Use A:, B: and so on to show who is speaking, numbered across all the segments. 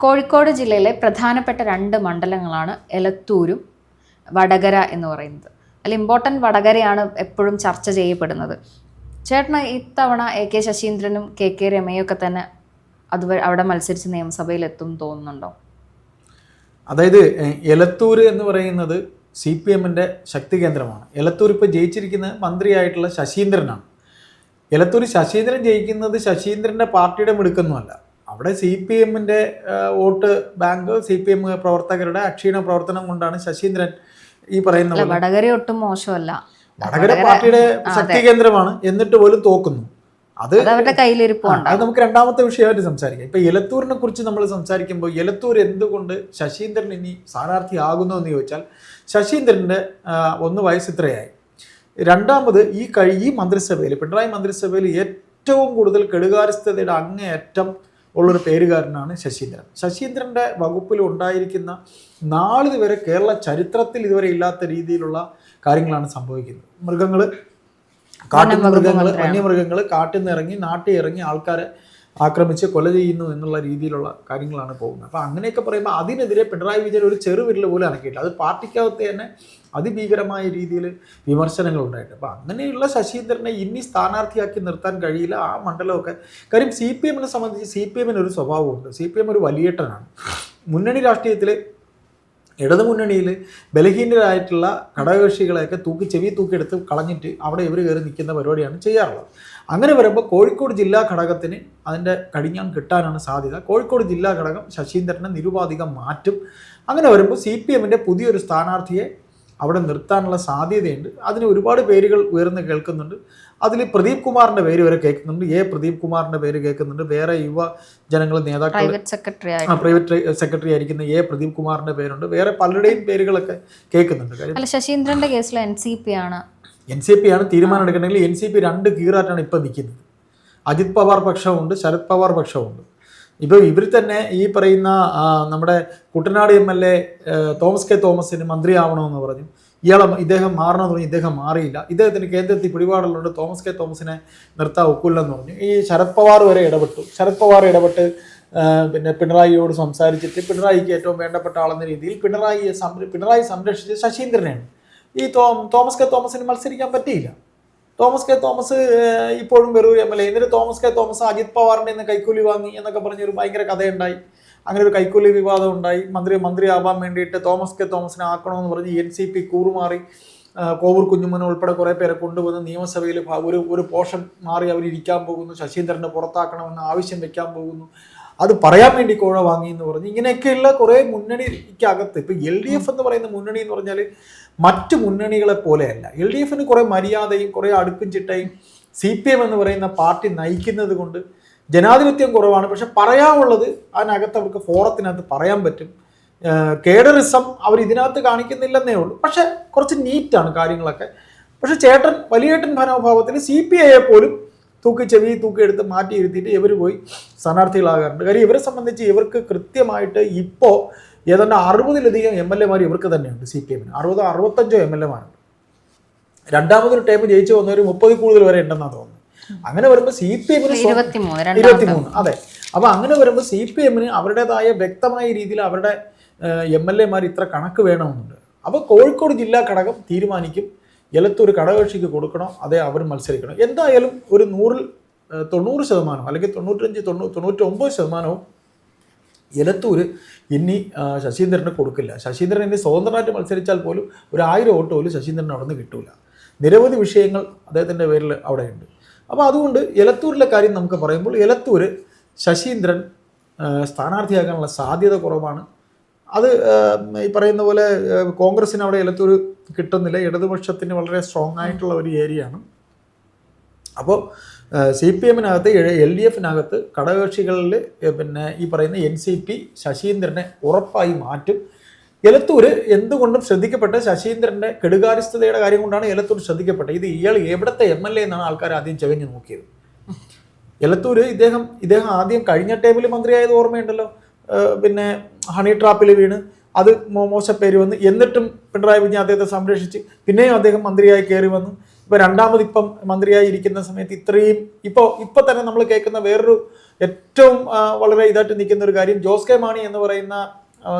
A: കോഴിക്കോട് ജില്ലയിലെ പ്രധാനപ്പെട്ട 2 മണ്ഡലങ്ങളാണ് എലത്തൂരും വടകര എന്ന് പറയുന്നത്. അതിൽ ഇമ്പോർട്ടൻ്റ് വടകരയാണ് എപ്പോഴും ചർച്ച ചെയ്യപ്പെടുന്നത്. ചേട്ടന് ഇത്തവണ AK ശശീന്ദ്രനും KK രമയും ഒക്കെ തന്നെ അവിടെ മത്സരിച്ച് നിയമസഭയിൽ എത്തും തോന്നുന്നുണ്ടോ?
B: അതായത് എലത്തൂർ എന്ന് പറയുന്നത് CPMൻ്റെ ശക്തി കേന്ദ്രമാണ്. എലത്തൂർ ഇപ്പോൾ ജയിച്ചിരിക്കുന്നത് മന്ത്രിയായിട്ടുള്ള ശശീന്ദ്രനാണ്. എലത്തൂർ ശശീന്ദ്രൻ ജയിക്കുന്നത് ശശീന്ദ്രൻ്റെ പാർട്ടിയുടെ മിടുക്കൊന്നുമല്ല. അവിടെ CPMൻ്റെ വോട്ട് ബാങ്ക്, CPM പ്രവർത്തകരുടെ അക്ഷീണ പ്രവർത്തനം കൊണ്ടാണ് ശശീന്ദ്രൻ ഈ പറയുന്ന
A: വടകര ഒട്ടും മോശമല്ല.
B: വടകര പാർട്ടിയുടെ ശക്തി കേന്ദ്രമാണ്, എന്നിട്ട് പോലും തോക്കുന്നു. അത്
A: അവരുടെ കയ്യിലിരിപ്പുണ്ട്.
B: അത് നമുക്ക് രണ്ടാമത്തെ വിഷയമായിട്ട് സംസാരിക്കാം. ഇപ്പൊ എലത്തൂരിനെ കുറിച്ച് നമ്മൾ സംസാരിക്കുമ്പോൾ എലത്തൂർ എന്തുകൊണ്ട് ശശീന്ദ്രൻ ഇനി സ്ഥാനാർത്ഥിയാകുന്നു എന്ന് ചോദിച്ചാൽ, ശശീന്ദ്രൻ്റെ 1 വയസ്സ് ഇത്രയായി. രണ്ടാമത് ഈ മന്ത്രിസഭയിൽ, പിണറായി മന്ത്രിസഭയിൽ ഏറ്റവും കൂടുതൽ കെടുകാര്യസ്ഥതയുടെ അങ്ങേയറ്റം ഉള്ളൊരു പേരുകാരനാണ് ശശീന്ദ്രൻ. ശശീന്ദ്രൻ്റെ വകുപ്പിൽ ഉണ്ടായിരിക്കുന്ന നാളിതുവരെ കേരള ചരിത്രത്തിൽ ഇതുവരെ ഇല്ലാത്ത രീതിയിലുള്ള കാര്യങ്ങളാണ് സംഭവിക്കുന്നത്. വന്യമൃഗങ്ങൾ കാട്ടിൽ നിന്ന് ഇറങ്ങി നാട്ടിൽ ഇറങ്ങി ആൾക്കാരെ ആക്രമിച്ച് കൊല ചെയ്യുന്നു എന്നുള്ള രീതിയിലുള്ള കാര്യങ്ങളാണ് പോകുന്നത്. അപ്പോൾ അങ്ങനെയൊക്കെ പറയുമ്പോൾ അതിനെതിരെ പിണറായി വിജയൻ ഒരു ചെറുവിരൽ പോലും അനക്കിയില്ല. അത് പാർട്ടിക്കകത്ത് തന്നെ അതിഭീകരമായ രീതിയിൽ വിമർശനങ്ങൾ ഉണ്ടായിട്ട്. അപ്പോൾ അങ്ങനെയുള്ള ശശീന്ദ്രനെ ഇനി സ്ഥാനാർത്ഥിയാക്കി നിർത്താൻ കഴിയില്ല ആ മണ്ഡലമൊക്കെ. കാര്യം CPMനെ സംബന്ധിച്ച് CPMന് ഒരു സ്വഭാവമുണ്ട്. CPM ഒരു വലിയേട്ടനാണ്. മുന്നണി രാഷ്ട്രീയത്തിൽ ഇടതുമുന്നണിയിൽ ബലഹീനരായിട്ടുള്ള ഘടകകക്ഷികളെയൊക്കെ ചെവി തൂക്കിയെടുത്ത് കളഞ്ഞിട്ട് അവിടെ ഇവർ കയറി നിൽക്കുന്ന പരിപാടിയാണ് ചെയ്യാറുള്ളത്. അങ്ങനെ വരുമ്പോൾ കോഴിക്കോട് ജില്ലാ ഘടകത്തിന് അതിൻ്റെ കടിഞ്ഞാൺ കിട്ടാനാണ് സാധ്യത. കോഴിക്കോട് ജില്ലാ ഘടകം ശശീന്ദ്രനെ നിരുപാധികം മാറ്റും. അങ്ങനെ വരുമ്പോൾ CPMൻ്റെ പുതിയൊരു സ്ഥാനാർത്ഥിയെ അവിടെ നിർത്താനുള്ള സാധ്യതയുണ്ട്. അതിന് ഒരുപാട് പേരുകൾ ഉയർന്ന് കേൾക്കുന്നുണ്ട്. അതിൽ പ്രദീപ് കുമാറിൻ്റെ പേര് വരെ കേൾക്കുന്നുണ്ട്. പ്രദീപ് കുമാറിൻ്റെ പേര് കേൾക്കുന്നുണ്ട്. വേറെ യുവജനങ്ങൾ നേതാക്കൾ, പ്രൈവറ്റ് സെക്രട്ടറി ആയിരിക്കുന്ന പ്രദീപ് കുമാറിൻ്റെ പേരുണ്ട്. വേറെ പലരുടെയും പേരുകളൊക്കെ കേൾക്കുന്നുണ്ട്.
A: ശശീന്ദ്രന്റെ കേസിൽ NCP ആണ്
B: തീരുമാനം എടുക്കണമെങ്കിൽ. NCP 2 കീറാറ്റാണ് ഇപ്പം നിൽക്കുന്നത്. അജിത് പവാർ പക്ഷമുണ്ട്, ശരത് പവാർ പക്ഷമുണ്ട്. ഇപ്പോൾ ഇവർ തന്നെ ഈ പറയുന്ന നമ്മുടെ കുട്ടനാട് MLA തോമസ് കെ തോമസിന് മന്ത്രിയാവണമെന്ന് പറഞ്ഞു. ഇദ്ദേഹം മാറണമെന്ന് പറഞ്ഞു. ഇദ്ദേഹം മാറിയില്ല. ഇദ്ദേഹത്തിന് കേന്ദ്രത്തിൽ പിടിപാടുള്ളതുകൊണ്ട് തോമസ് കെ തോമസിനെ നിർത്താൻ ഒക്കില്ലെന്ന് പറഞ്ഞു. ഈ ശരത് പവാർ വരെ ഇടപെട്ടു. ശരത് പവാർ ഇടപെട്ട് പിന്നെ പിണറായിയോട് സംസാരിച്ചിട്ട് പിണറായിക്ക് ഏറ്റവും വേണ്ടപ്പെട്ട ആളെന്ന രീതിയിൽ പിണറായി സംരക്ഷിച്ച് ശശീന്ദ്രനെയാണ്. ഈ തോമസ് കെ തോമസിന് മത്സരിക്കാൻ പറ്റിയില്ല. തോമസ് കെ തോമസ് ഇപ്പോഴും വെറും MLA. എന്നിട്ട് തോമസ് കെ തോമസ് അജിത് പവാറിൻ്റെ നിന്ന് കൈക്കൂലി വാങ്ങി എന്നൊക്കെ പറഞ്ഞൊരു ഭയങ്കര കഥയുണ്ടായി. അങ്ങനെ ഒരു കൈക്കൂലി വിവാദം ഉണ്ടായി. മന്ത്രിയാവാൻ വേണ്ടിയിട്ട് തോമസ് കെ തോമസിനെ ആക്കണമെന്ന് പറഞ്ഞ് NCP കൂറുമാറി കോവൂർ കുഞ്ഞുമോനെ ഉൾപ്പെടെ കുറേ പേരെ കൊണ്ടുവന്ന് നിയമസഭയിൽ ഒരു പോർഷൻ മാറി അവരിയ്ക്കാൻ പോകുന്നു. ശശീന്ദ്രനെ പുറത്താക്കണമെന്ന് ആവശ്യം വെക്കാൻ പോകുന്നു. അത് പറയാൻ വേണ്ടി കോഴ വാങ്ങി എന്ന് പറഞ്ഞ് ഇങ്ങനെയൊക്കെയുള്ള കുറേ മുന്നണിക്കകത്ത് ഇപ്പോൾ LDF എന്ന് പറയുന്ന മുന്നണി എന്ന് പറഞ്ഞാൽ മറ്റു മുന്നണികളെ പോലെയല്ല. LDFന് കുറേ മര്യാദയും കുറേ അടുക്കും ചിട്ടയും CPM എന്ന് പറയുന്ന പാർട്ടി നയിക്കുന്നത് കൊണ്ട് ജനാധിപത്യം കുറവാണ്. പക്ഷെ പറയാനുള്ളത് അതിനകത്ത് അവർക്ക് ഫോറത്തിനകത്ത് പറയാൻ പറ്റും. കേഡറിസം അവർ ഇതിനകത്ത് കാണിക്കുന്നില്ലെന്നേ ഉള്ളൂ. പക്ഷെ കുറച്ച് നീറ്റാണ് കാര്യങ്ങളൊക്കെ. പക്ഷെ വലിയേട്ടൻ മനോഭാവത്തിൽ CPIയെ പോലും ചെവി തൂക്കിയെടുത്ത് മാറ്റിയിരുത്തിയിട്ട് ഇവർ പോയി സ്ഥാനാർത്ഥികളാകാറുണ്ട്. കാര്യം ഇവരെ സംബന്ധിച്ച് ഇവർക്ക് കൃത്യമായിട്ട് ഇപ്പോൾ ഏതാണ്ട് 60-ലധികം MLA ഇവർക്ക് തന്നെയുണ്ട്. CPMന് 60-65 MLA. രണ്ടാമതൊരു ടൈം ജയിച്ചു വന്നവർ 30 കൂടുതൽ വരെ ഉണ്ടെന്നാണ് തോന്നുന്നത്. അങ്ങനെ വരുമ്പോൾ CPMന് 23. അതെ. അപ്പോൾ അങ്ങനെ വരുമ്പോൾ CPMന് അവരുടേതായ വ്യക്തമായ രീതിയിൽ അവരുടെ MLA ഇത്ര കണക്ക് വേണമെന്നുണ്ട്. അപ്പോൾ കോഴിക്കോട് ജില്ലാ ഘടകം തീരുമാനിക്കും എലത്തൂർ ഘടകകക്ഷിക്ക് കൊടുക്കണോ അതേ അവർ മത്സരിക്കണം. എന്തായാലും ഒരു 90% അല്ലെങ്കിൽ 95-99% എലത്തൂർ ഇനി ശശീന്ദ്രന് കൊടുക്കില്ല. ശശീന്ദ്രൻ ഇനി സ്വതന്ത്രമായിട്ട് മത്സരിച്ചാൽ പോലും ഒരു 1000 വോട്ട് പോലും ശശീന്ദ്രന് അവിടെ നിന്ന് കിട്ടൂല. നിരവധി വിഷയങ്ങൾ അദ്ദേഹത്തിൻ്റെ പേരിൽ അവിടെയുണ്ട്. അപ്പോൾ അതുകൊണ്ട് എലത്തൂരിലെ കാര്യം നമുക്ക് പറയുമ്പോൾ എലത്തൂർ ശശീന്ദ്രൻ സ്ഥാനാർത്ഥിയാകാനുള്ള സാധ്യത കുറവാണ്. അത് ഈ പറയുന്ന പോലെ കോൺഗ്രസിന് അവിടെ എലത്തൂർ കിട്ടുന്നില്ല. ഇടതുപക്ഷത്തിന് വളരെ സ്ട്രോങ് ആയിട്ടുള്ള ഒരു ഏരിയയാണ്. അപ്പോൾ CPMനകത്ത് LDFനകത്ത് ഘടകകക്ഷികളിൽ പിന്നെ ഈ പറയുന്ന NCP ശശീന്ദ്രനെ ഉറപ്പായി മാറ്റും. എലത്തൂർ എന്തുകൊണ്ടും ശ്രദ്ധിക്കപ്പെട്ട ശശീന്ദ്രൻ്റെ കെടുകാര്യസ്ഥതയുടെ കാര്യം കൊണ്ടാണ് എലത്തൂർ ശ്രദ്ധിക്കപ്പെട്ടത്. ഇയാൾ എവിടുത്തെ MLA എന്നാണ് ആൾക്കാർ ആദ്യം ചകഞ്ഞു നോക്കിയത്. എലത്തൂർ ഇദ്ദേഹം ആദ്യം കഴിഞ്ഞ ടൈമിൽ മന്ത്രിയായത് ഓർമ്മയുണ്ടല്ലോ. പിന്നെ ഹണി ട്രാപ്പിൽ വീണ് അത് മോശപ്പേര് വന്ന് എന്നിട്ടും പിണറായി വിജയൻ അദ്ദേഹത്തെ സംരക്ഷിച്ച് പിന്നെയും അദ്ദേഹം മന്ത്രിയായി കയറി വന്നു. ഇപ്പോൾ രണ്ടാമത് മന്ത്രിയായി ഇരിക്കുന്ന സമയത്ത് ഇത്രയും ഇപ്പോൾ തന്നെ നമ്മൾ കേൾക്കുന്ന വേറൊരു ഏറ്റവും വളരെ ഇതായിട്ട് നിൽക്കുന്ന ഒരു കാര്യം ജോസ് കെ മാണി എന്ന് പറയുന്ന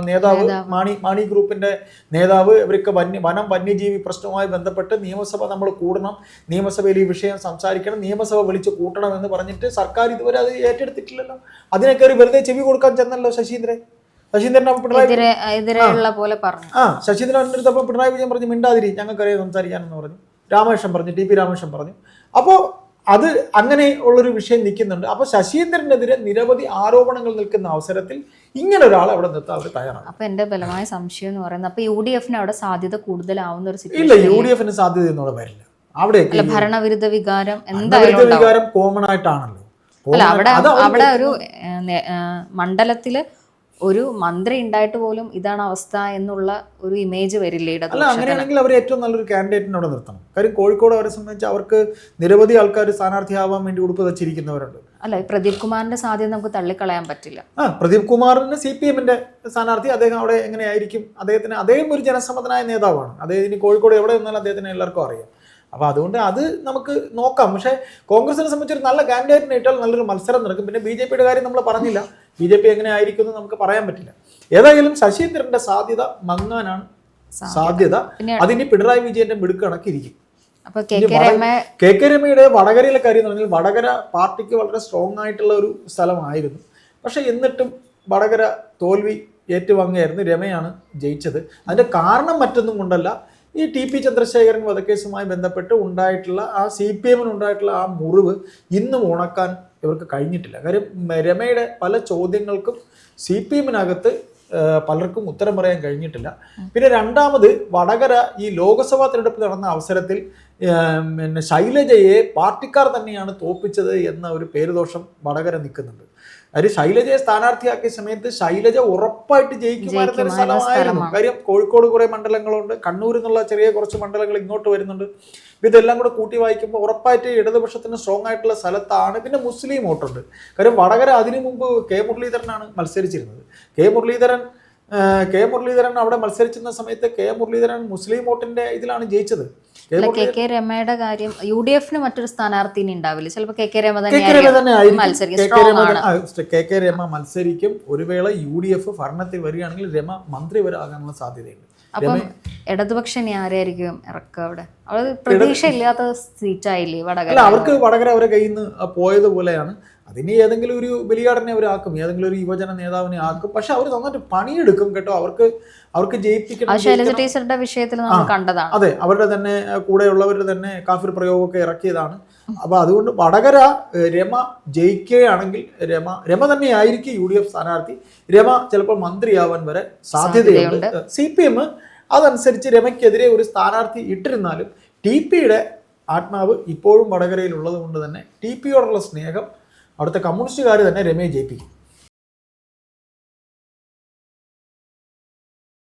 B: നേതാവ്, മാണി ഗ്രൂപ്പിന്റെ നേതാവ്, ഇവർക്ക് വനം വന്യജീവി പ്രശ്നവുമായി ബന്ധപ്പെട്ട് നിയമസഭ നമ്മൾ കൂടണം, നിയമസഭയിൽ ഈ വിഷയം സംസാരിക്കണം, നിയമസഭ വിളിച്ച് കൂട്ടണം എന്ന് പറഞ്ഞിട്ട് സർക്കാർ ഇതുവരെ അത് ഏറ്റെടുത്തിട്ടില്ലല്ലോ. അതിനെ കയറി വെറുതെ ചെവി കൊടുക്കാൻ ചെന്നല്ലോ ശശീന്ദ്രൻ
A: പോലെ പറഞ്ഞു.
B: ശശീന്ദ്രൻ അടുത്തപ്പോൾ പിണറായി വിജയൻ പറഞ്ഞു മിണ്ടാതിരി, ഞങ്ങൾക്കറിയാം സംസാരിക്കാനെന്ന് പറഞ്ഞു. രാമകൃഷ്ണൻ പറഞ്ഞു, ടി പി രാമകൃഷ്ണൻ പറഞ്ഞു. അപ്പോൾ അത് അങ്ങനെ ഉള്ളൊരു വിഷയം നിൽക്കുന്നുണ്ട്. അപ്പോൾ ശശീന്ദ്രനെതിരെ നിരവധി ആരോപണങ്ങൾ നിൽക്കുന്ന അവസരത്തിൽ ഇങ്ങനെ ഒരാൾ അവിടെ നിർത്താൻ അവർ തയ്യാറാണ്.
A: അപ്പൊ എന്റെ ബലമായ സംശയം എന്ന് പറയുന്നത് അപ്പൊ UDF അവിടെ സാധ്യത കൂടുതലാവുന്ന ഒരു
B: ഇല്ല, UDF സാധ്യത ഒന്നും അവിടെ വരില്ല. അവിടെ
A: ഭരണവിരുദ്ധ വികാരം
B: വികാരം കോമൺ ആയിട്ടാണല്ലോ.
A: അവിടെ ഒരു മണ്ഡലത്തില് ഒരു മന്ത്രി ഉണ്ടായിട്ട് പോലും ഇതാണ് അവസ്ഥ എന്നുള്ള ഒരു ഇമേജ് വരില്ലേ?
B: അല്ല, അങ്ങനെയാണെങ്കിൽ അവർ ഏറ്റവും നല്ലൊരു കാൻഡിഡേറ്റിനെ അവിടെ നിർത്തണം. കാര്യം കോഴിക്കോട് അവരെ സംബന്ധിച്ച് അവർക്ക് നിരവധി ആൾക്കാർ സ്ഥാനാർത്ഥിയാവാൻ വേണ്ടി ഉടുപ്പ് വെച്ചിരിക്കുന്നവരുണ്ട്.
A: അല്ല, പ്രദീപ് കുമാറിന്റെ സാധ്യത നമുക്ക് തള്ളിക്കളയാൻ പറ്റില്ല.
B: പ്രദീപ് കുമാറിന് CPM-ന്റെ സ്ഥാനാർത്ഥി, അദ്ദേഹം അവിടെ എങ്ങനെയായിരിക്കും? അദ്ദേഹം ഒരു ജനസമ്മതനായ നേതാവാണ്. അദ്ദേഹത്തിന് കോഴിക്കോട് എവിടെ നിന്നാലും അദ്ദേഹത്തിന് എല്ലാവർക്കും അറിയാം. അപ്പോൾ അതുകൊണ്ട് അത് നമുക്ക് നോക്കാം. പക്ഷേ കോൺഗ്രസിനെ സംബന്ധിച്ച് ഒരു നല്ല കാൻഡിഡേറ്റിനെ ഇട്ടാൽ നല്ലൊരു മത്സരം നടക്കും. പിന്നെ BJP-യുടെ കാര്യം നമ്മൾ പറഞ്ഞില്ല. BJP എങ്ങനെ ആയിരിക്കും എന്ന് നമുക്ക് പറയാൻ പറ്റില്ല. ഏതായാലും ശശീന്ദ്രന്റെ സാധ്യത മങ്ങാനാണ് സാധ്യത. അതിന് പിണറായി വിജയന്റെ മിടുക്കണക്കിരിക്കും. KK രമയുടെ വടകരയിലെ കാര്യം എന്ന് പറഞ്ഞാൽ വടകര പാർട്ടിക്ക് വളരെ സ്ട്രോങ് ആയിട്ടുള്ള ഒരു സ്ഥലമായിരുന്നു. പക്ഷെ എന്നിട്ടും വടകര തോൽവി ഏറ്റുവാങ്ങിയായിരുന്നു. രമയാണ് ജയിച്ചത്. അതിന്റെ കാരണം മറ്റൊന്നും കൊണ്ടല്ല, ഈ TP ചന്ദ്രശേഖരൻ വധക്കേസുമായി ബന്ധപ്പെട്ട് ഉണ്ടായിട്ടുള്ള ആ CPM-ന് ഉണ്ടായിട്ടുള്ള ആ മുറിവ് ഇന്നും ഉണക്കാൻ ഇവർക്ക് കഴിഞ്ഞിട്ടില്ല. കാര്യം രമയുടെ പല ചോദ്യങ്ങൾക്കും CPM-നകത്ത് പലർക്കും ഉത്തരം പറയാൻ കഴിഞ്ഞിട്ടില്ല. പിന്നെ രണ്ടാമത് വടകര ഈ ലോക്സഭാ തെരഞ്ഞെടുപ്പ് നടന്ന അവസരത്തിൽ പിന്നെ ശൈലജയെ പാർട്ടിക്കാർ തന്നെയാണ് തോൽപ്പിച്ചത് എന്ന ഒരു പേരുദോഷം വടകര നിൽക്കുന്നുണ്ട്. അത് ശൈലജയെ സ്ഥാനാർത്ഥിയാക്കിയ സമയത്ത് ശൈലജ ഉറപ്പായിട്ട് ജയിക്കുമായിരുന്ന സ്ഥലമായിരുന്നു. കാര്യം കോഴിക്കോട് കുറേ മണ്ഡലങ്ങളുണ്ട്, കണ്ണൂരിൽ നിന്നുള്ള ചെറിയ കുറച്ച് മണ്ഡലങ്ങൾ ഇങ്ങോട്ട് വരുന്നുണ്ട്. ഇതെല്ലാം കൂടെ കൂട്ടി വായിക്കുമ്പോൾ ഉറപ്പായിട്ട് ഇടതുപക്ഷത്തിന് സ്ട്രോങ് ആയിട്ടുള്ള സ്ഥലത്താണ്. പിന്നെ മുസ്ലിം വോട്ടുണ്ട്. കാര്യം വടകര അതിനു മുമ്പ് K മുരളീധരനാണ് മത്സരിച്ചിരുന്നത്. K മുരളീധരൻ അവിടെ മത്സരിച്ചിരുന്ന സമയത്ത് K മുരളീധരൻ മുസ്ലിം വോട്ടിന്റെ ഇതിലാണ് ജയിച്ചത്.
A: KK രമയുടെ കാര്യം UDF-ന് മറ്റൊരു സ്ഥാനാർത്ഥിനി ഉണ്ടാവില്ല. ചിലപ്പോൾ KK രമ
B: മത്സരിക്കും. ഒരു വേള UDF ഭരണത്തിൽ വരികയാണെങ്കിൽ രമ മന്ത്രി വരാകാനുള്ള സാധ്യതയുണ്ട്.
A: അപ്പം ഇടതുപക്ഷം ആരായിരിക്കും ഇറക്കുക അവിടെ? അത് പ്രതീക്ഷ ഇല്ലാത്ത സീറ്റായില്ലേ വടകര?
B: അവർക്ക് വടകര അവരെ കയ്യിൽ നിന്ന് പോയതുപോലെയാണ്. അതിന് ഏതെങ്കിലും ഒരു ബലിയാടനെ അവരാക്കും, ഏതെങ്കിലും ഒരു യുവജന നേതാവിനെ ആക്കും. പക്ഷെ അവർ നന്നായിട്ട് പണിയെടുക്കും കേട്ടോ. അവർക്ക് ജയിപ്പിക്കണം.
A: വിഷയത്തിൽ നമ്മൾ കണ്ടതാണ്.
B: അതെ, അവരുടെ തന്നെ കൂടെയുള്ളവരുടെ തന്നെ കാഫിർ പ്രയോഗമൊക്കെ ഇറക്കിയതാണ്. അപ്പൊ അതുകൊണ്ട് വടകര രമ ജയിക്കുകയാണെങ്കിൽ രമ തന്നെയായിരിക്കും UDF സ്ഥാനാർത്ഥി. രമ ചിലപ്പോൾ മന്ത്രിയാവാൻ വരെ സാധ്യതയുണ്ട്. CPM അതനുസരിച്ച് രമയ്ക്കെതിരെ ഒരു സ്ഥാനാർത്ഥി ഇട്ടിരുന്നാലും TPയുടെ ആത്മാവ് ഇപ്പോഴും വടകരയിൽ ഉള്ളത് കൊണ്ട് തന്നെ TPയോടുള്ള സ്നേഹം അവിടുത്തെ കമ്മ്യൂണിസ്റ്റുകാർ തന്നെ രമയെ ജയിപ്പിക്കും.